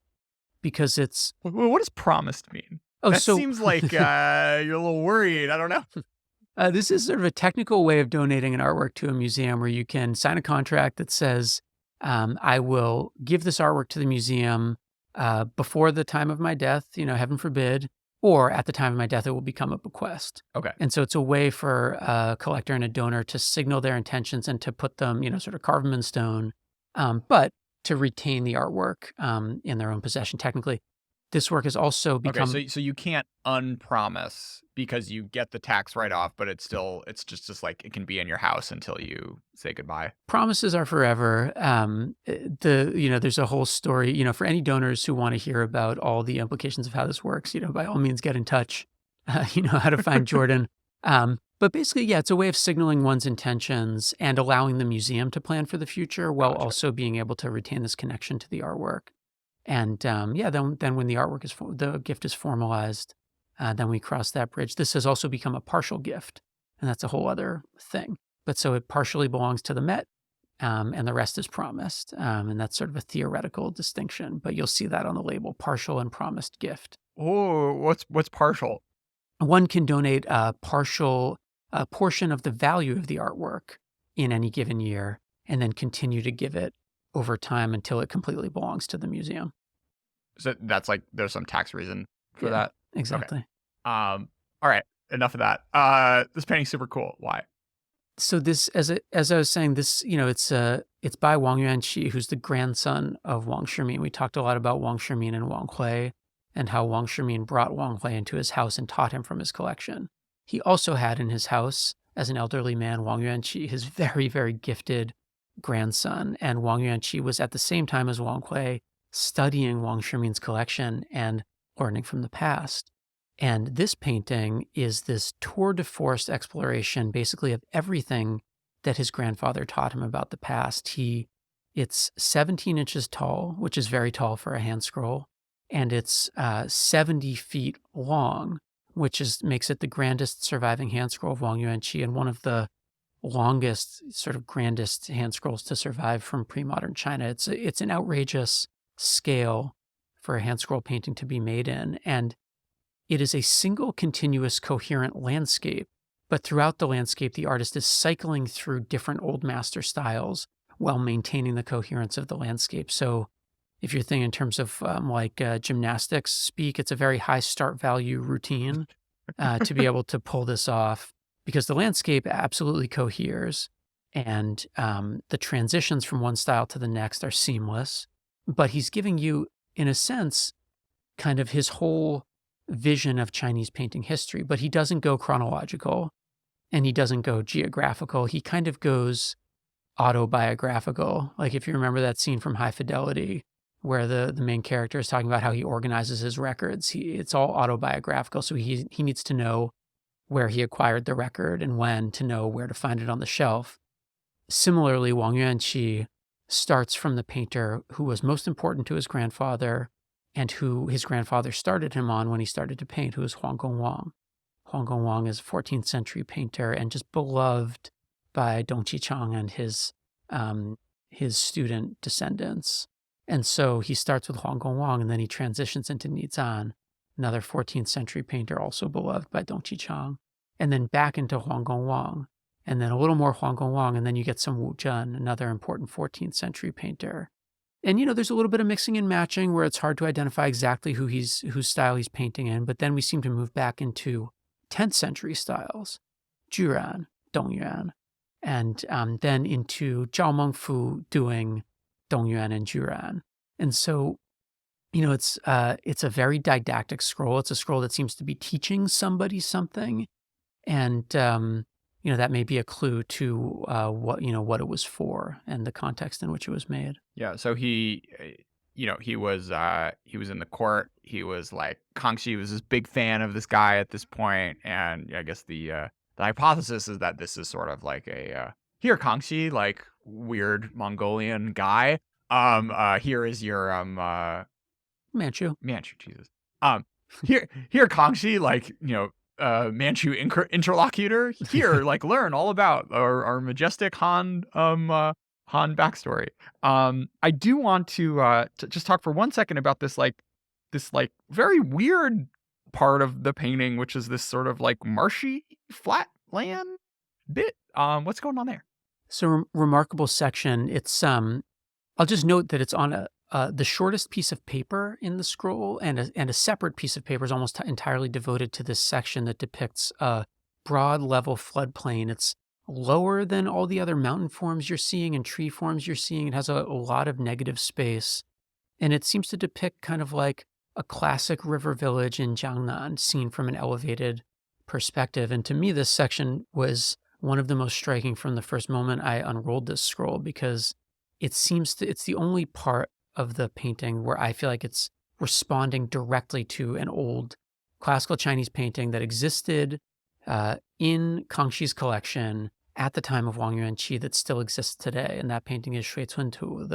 because it's, What does promised mean? oh, That so seems like you're a little worried. I don't know. this is sort of a technical way of donating an artwork to a museum where you can sign a contract that says, I will give this artwork to the museum before the time of my death, heaven forbid, or at the time of my death, it will become a bequest. Okay. And so it's a way for a collector and a donor to signal their intentions and to put them, sort of carve them in stone, but to retain the artwork in their own possession. Technically, this work has also Okay, become so you can't unpromise because you get the tax write-off, but it's just like it can be in your house until you say goodbye. promises are forever. There's a whole story, for any donors who want to hear about all the implications of how this works, by all means get in touch. You know how to find Jordan. But basically, yeah, it's a way of signaling one's intentions and allowing the museum to plan for the future while Gotcha. also being able to retain this connection to the artwork. And then when the artwork the gift is formalized, then we cross that bridge. This has also become a partial gift, and that's a whole other thing. But so it partially belongs to the Met, and the rest is promised. And that's sort of a theoretical distinction, but you'll see that on the label, partial and promised gift. Oh, what's partial? One can donate a portion of the value of the artwork in any given year, and then continue to give it over time until it completely belongs to the museum. So that's like there's some tax reason for Yeah, that. exactly. All right, enough of that. This painting's super cool. Why? So this, as I was saying, this it's by Wang Yuanqi, who's the grandson of Wang Shimin. We talked a lot about Wang Shimin and Wang Hui, and how Wang Shimin brought Wang Hui into his house and taught him from his collection. He also had in his house, as an elderly man, Wang Yuanqi, his very, very gifted grandson. And Wang Yuanqi was at the same time as Wang Hui studying Wang Shimin's collection and learning from the past. And this painting is this tour de force exploration, basically, of everything that his grandfather taught him about the past. It's 17 inches tall, which is very tall for a hand scroll, and it's 70 feet long, which makes it the grandest surviving hand scroll of Wang Yuanqi and one of the longest, sort of grandest hand scrolls to survive from pre-modern China. It's an outrageous scale for a hand scroll painting to be made in, and it is a single continuous coherent landscape, but throughout the landscape, the artist is cycling through different old master styles while maintaining the coherence of the landscape. So if you're thinking in terms of gymnastics speak, it's a very high start value routine to be able to pull this off, because the landscape absolutely coheres, and the transitions from one style to the next are seamless. But he's giving you, in a sense, kind of his whole vision of Chinese painting history, but he doesn't go chronological and he doesn't go geographical. He kind of goes autobiographical. Like if you remember that scene from High Fidelity where the main character is talking about how he organizes his records, it's all autobiographical. So he needs to know where he acquired the record and when to know where to find it on the shelf. Similarly, Wang Yuanqi starts from the painter who was most important to his grandfather and who his grandfather started him on when he started to paint, who was Huang Gongwang. Huang Gongwang is a 14th century painter and just beloved by Dong Qichang and his student descendants. And so he starts with Huang Gongwang, and then he transitions into Nizan, another 14th century painter also beloved by Dong Qichang, and then back into Huang Gongwang, and then a little more Huang Gongwang, and then you get some Wu Zhen, another important 14th century painter. And, there's a little bit of mixing and matching where it's hard to identify exactly whose style he's painting in. But then we seem to move back into 10th century styles, Juran, Dongyuan, and then into Zhao Mengfu doing Dongyuan and Juran. And so, it's a very didactic scroll. It's a scroll that seems to be teaching somebody something. And, that may be a clue to what it was for and the context in which it was made. Yeah, so he was in the court. He was like Kangxi was this big fan of this guy at this point, and I guess the hypothesis is that this is sort of like a here Kangxi, like weird Mongolian guy. Here is your Manchu. Jesus. Here Kangxi, like Manchu interlocutor. Here, like learn all about our majestic Han backstory. I do want to just talk for 1 second about this very weird part of the painting, which is this sort of like marshy flat land bit. What's going on there? So remarkable section. It's I'll just note that it's on the shortest piece of paper in the scroll, and a separate piece of paper is almost entirely devoted to this section that depicts a broad level floodplain. It's lower than all the other mountain forms you're seeing and tree forms you're seeing. It has a lot of negative space, and it seems to depict kind of like a classic river village in Jiangnan seen from an elevated perspective. And to me, this section was one of the most striking from the first moment I unrolled this scroll, because it's the only part of the painting where I feel like it's responding directly to an old classical Chinese painting that existed in Kangxi's collection at the time of Wang Yuanqi that still exists today. And that painting is Shui Cun Tu,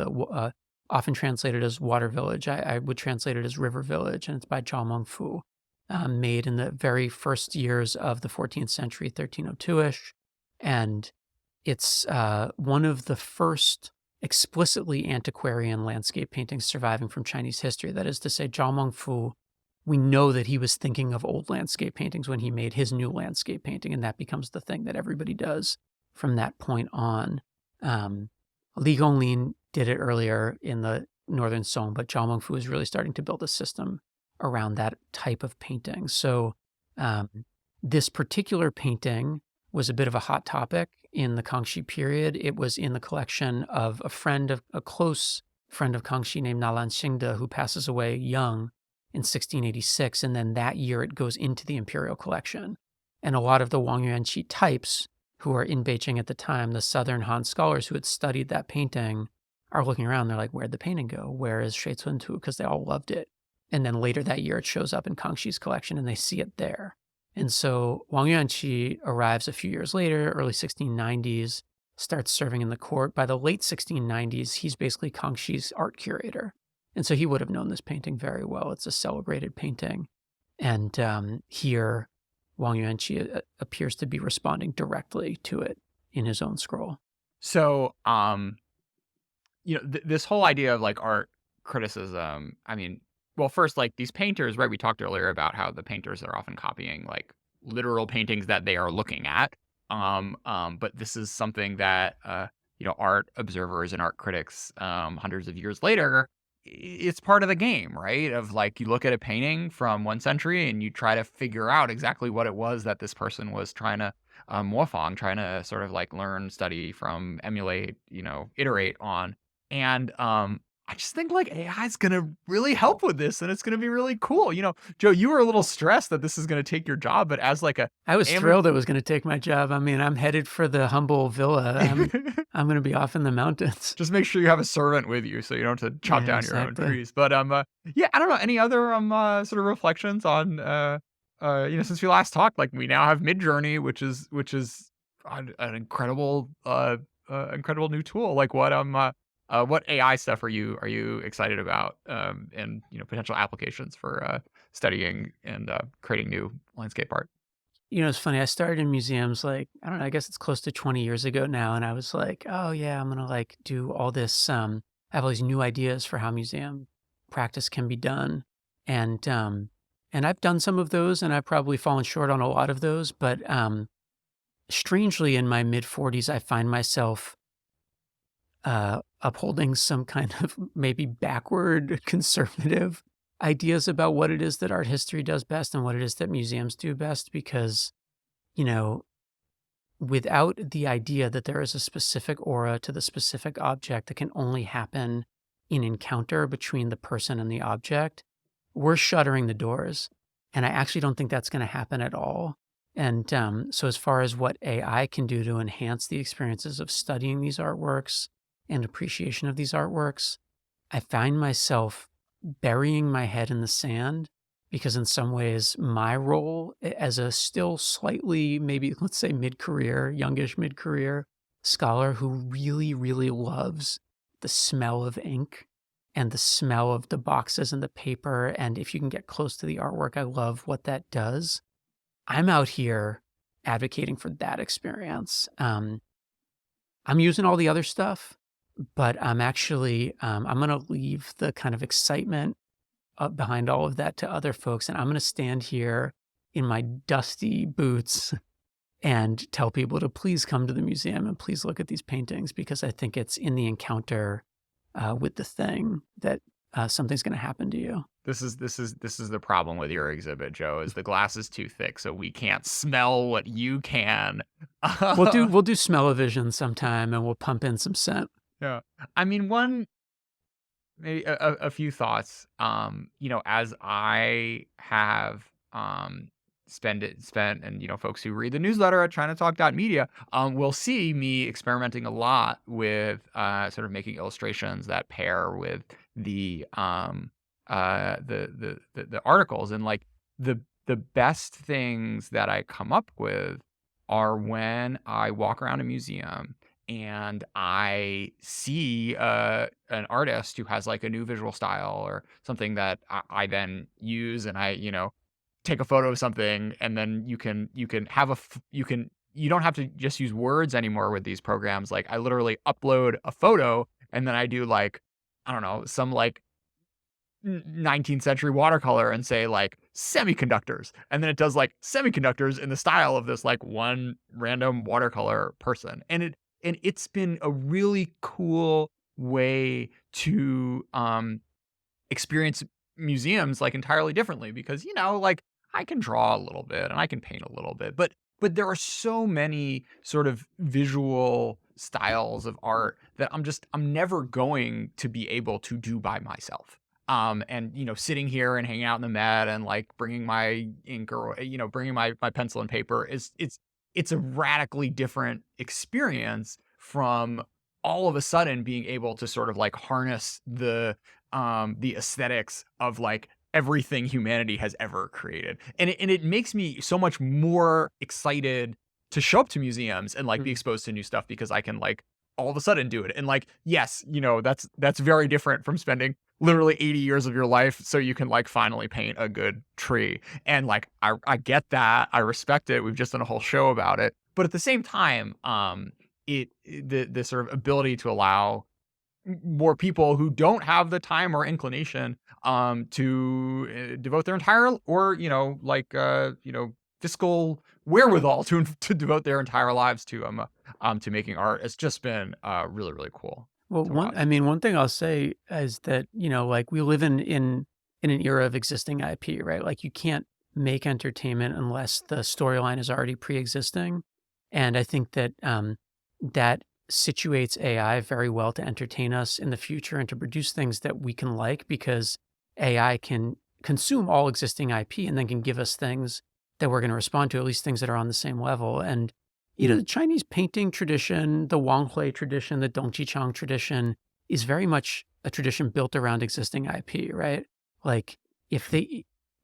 often translated as Water Village. I would translate it as River Village, and it's by Zhao Mengfu, made in the very first years of the 14th century, 1302-ish. And it's one of the first explicitly antiquarian landscape paintings surviving from Chinese history. That is to say, Zhao Mengfu, we know that he was thinking of old landscape paintings when he made his new landscape painting, and that becomes the thing that everybody does from that point on. Li Gonglin did it earlier in the Northern Song, but Zhao Mengfu is really starting to build a system around that type of painting. So this particular painting was a bit of a hot topic in the Kangxi period. It was in the collection of a close friend of Kangxi named Nalan Xingde, who passes away young in 1686. And then that year it goes into the imperial collection. And a lot of the Wang Yuanqi types who are in Beijing at the time, the Southern Han scholars who had studied that painting, are looking around. They're like, where'd the painting go? Where is Shui Cun Tu? Because they all loved it. And then later that year it shows up in Kangxi's collection and they see it there. And so Wang Yuanqi arrives a few years later, early 1690s, starts serving in the court. By the late 1690s, he's basically Kangxi's art curator. And so he would have known this painting very well. It's a celebrated painting. And here, Wang Yuanqi appears to be responding directly to it in his own scroll. So, this whole idea of like art criticism, I mean, well, first, like these painters, right? We talked earlier about how the painters are often copying like literal paintings that they are looking at. But this is something that, art observers and art critics, hundreds of years later, it's part of the game, right? Of like, you look at a painting from one century and you try to figure out exactly what it was that this person was trying to trying to sort of like learn, study from, emulate, iterate on. And I just think like AI is going to really help with this, and it's going to be really cool. Joe, you were a little stressed that this is going to take your job, but as like I was thrilled it was going to take my job. I mean, I'm headed for the humble villa. I'm going to be off in the mountains. Just make sure you have a servant with you so you don't have to chop down your own trees. But I don't know, any other sort of reflections on since we last talked, like we now have Midjourney, which is an incredible new tool. Like what AI stuff are you excited about, and potential applications for studying and creating new landscape art? It's funny. I started in museums like, I don't know, I guess it's close to 20 years ago now. And I was like, oh yeah, I'm going to like do all this. I have all these new ideas for how museum practice can be done. And I've done some of those, and I've probably fallen short on a lot of those. But strangely, in my mid 40s, I find myself upholding some kind of maybe backward conservative ideas about what it is that art history does best and what it is that museums do best because, you know, without the idea that there is a specific aura to the specific object that can only happen in encounter between the person and the object, we're shuttering the doors. And I actually don't think that's going to happen at all. And so, as far as what AI can do to enhance the experiences of studying these artworks and appreciation of these artworks, I find myself burying my head in the sand because, in some ways, my role as a still slightly, maybe let's say mid-career, youngish mid-career scholar who really, really loves the smell of ink and the smell of the boxes and the paper. And if you can get close to the artwork, I love what that does. I'm out here advocating for that experience. I'm using all the other stuff, but I'm actually, I'm going to leave the kind of excitement up behind all of that to other folks. And I'm going to stand here in my dusty boots and tell people to please come to the museum and please look at these paintings because I think it's in the encounter with the thing that something's going to happen to you. This is the problem with your exhibit, Joe. Is the glass is too thick, so we can't smell what you can. We'll do smell-o-vision sometime, and we'll pump in some scent. Yeah, I mean, maybe a few thoughts. As I have spent, and folks who read the newsletter at ChinaTalk.media will see me experimenting a lot with sort of making illustrations that pair with the articles, and like the best things that I come up with are when I walk around a museum and I see an artist who has like a new visual style or something that I then use, and I take a photo of something, and then you don't have to just use words anymore with these programs. Like I literally upload a photo, and then I do like, I don't know, some like 19th century watercolor and say like semiconductors, and then it does like semiconductors in the style of this like one random watercolor person, and it's been a really cool way to experience museums like entirely differently because like I can draw a little bit and I can paint a little bit, but there are so many sort of visual styles of art that I'm never going to be able to do by myself. And sitting here and hanging out in the Met and like bringing my ink or bringing my pencil and paper it's a radically different experience from all of a sudden being able to sort of like harness the aesthetics of like everything humanity has ever created. And it makes me so much more excited to show up to museums and like be exposed to new stuff because I can like all of a sudden do it. And like, yes, that's very different from spending literally 80 years of your life so you can like finally paint a good tree. And like, I get that. I respect it. We've just done a whole show about it. But at the same time, the sort of ability to allow more people who don't have the time or inclination to devote their entire or fiscal wherewithal to devote their entire lives to making art. It's just been really, really cool. Well, one thing I'll say is that, like we live in an era of existing IP, right? Like you can't make entertainment unless the storyline is already pre-existing. And I think that that situates AI very well to entertain us in the future and to produce things that we can like because AI can consume all existing IP and then can give us things that we're going to respond to, at least things that are on the same level. And the Chinese painting tradition, the Wanghui tradition, the Dongqichang tradition is very much a tradition built around existing IP, right? Like if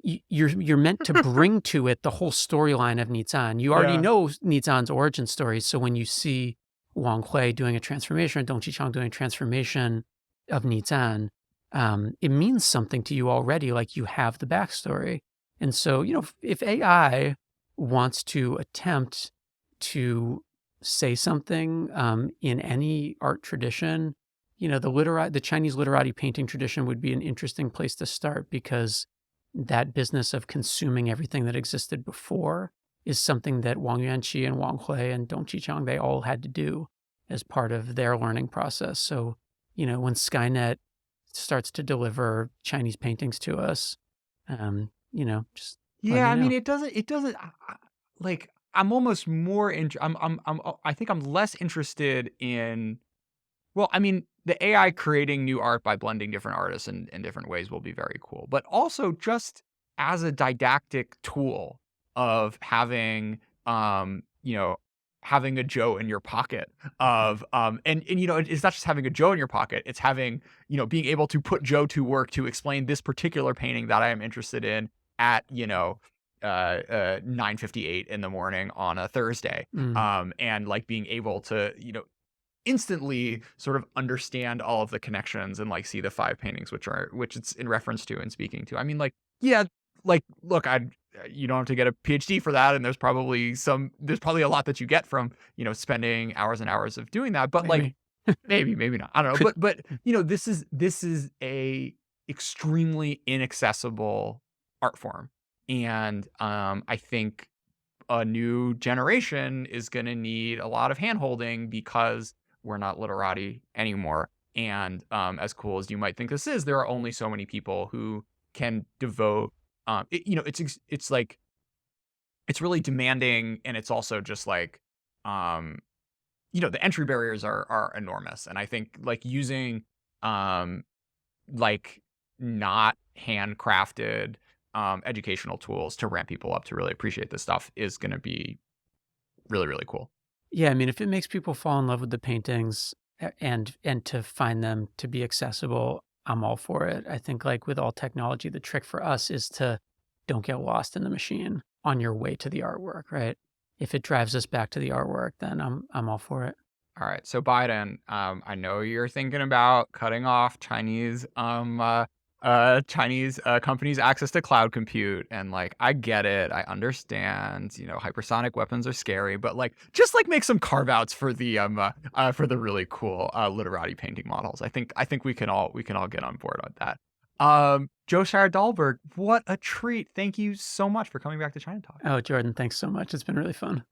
you're meant to bring to it the whole storyline of Nizan. You already know Nizan's origin story. So when you see Wanghui doing a transformation or Dongqichang doing a transformation of Nizan, it means something to you already, like you have the backstory. And so, if AI wants to attempt to say something in any art tradition, the Chinese literati painting tradition would be an interesting place to start because that business of consuming everything that existed before is something that Wang Yuanqi and Wanghui and Dongqichang, they all had to do as part of their learning process. So, when Skynet starts to deliver Chinese paintings to us, just let Yeah, me I mean, know. it doesn't like I'm almost more I think I'm less interested in well, I mean, the AI creating new art by blending different artists in different ways will be very cool. But also just as a didactic tool of having having a Joe in your pocket of and it's not just having a Joe in your pocket, it's having, being able to put Joe to work to explain this particular painting that I am interested in at, 9:58 in the morning on a Thursday. Mm. And like being able to, instantly sort of understand all of the connections and like see the five paintings which it's in reference to and speaking to. I mean, like, yeah, like look, I you don't have to get a PhD for that, and there's probably a lot that you get from spending hours and hours of doing that. But like Maybe. maybe not, I don't know. Could But this is a extremely inaccessible art form, and I think a new generation is going to need a lot of handholding because we're not literati anymore. And as cool as you might think this is, there are only so many people who can devote. It's like it's really demanding, and it's also just like um, the entry barriers are enormous. And I think like using um, like not handcrafted educational tools to ramp people up to really appreciate this stuff is going to be really, really cool. Yeah, I mean, if it makes people fall in love with the paintings and to find them to be accessible, I'm all for it. I think like with all technology, the trick for us is to don't get lost in the machine on your way to the artwork, right? If it drives us back to the artwork, then I'm all for it. All right, so Biden, I know you're thinking about cutting off Chinese companies' access to cloud compute, and like I get it, I understand. Hypersonic weapons are scary, but like just like make some carve outs for the really cool literati painting models. I think we can all get on board with that. Joe Scheier-Dolberg, what a treat! Thank you so much for coming back to China Talk. Oh, Jordan, thanks so much. It's been really fun.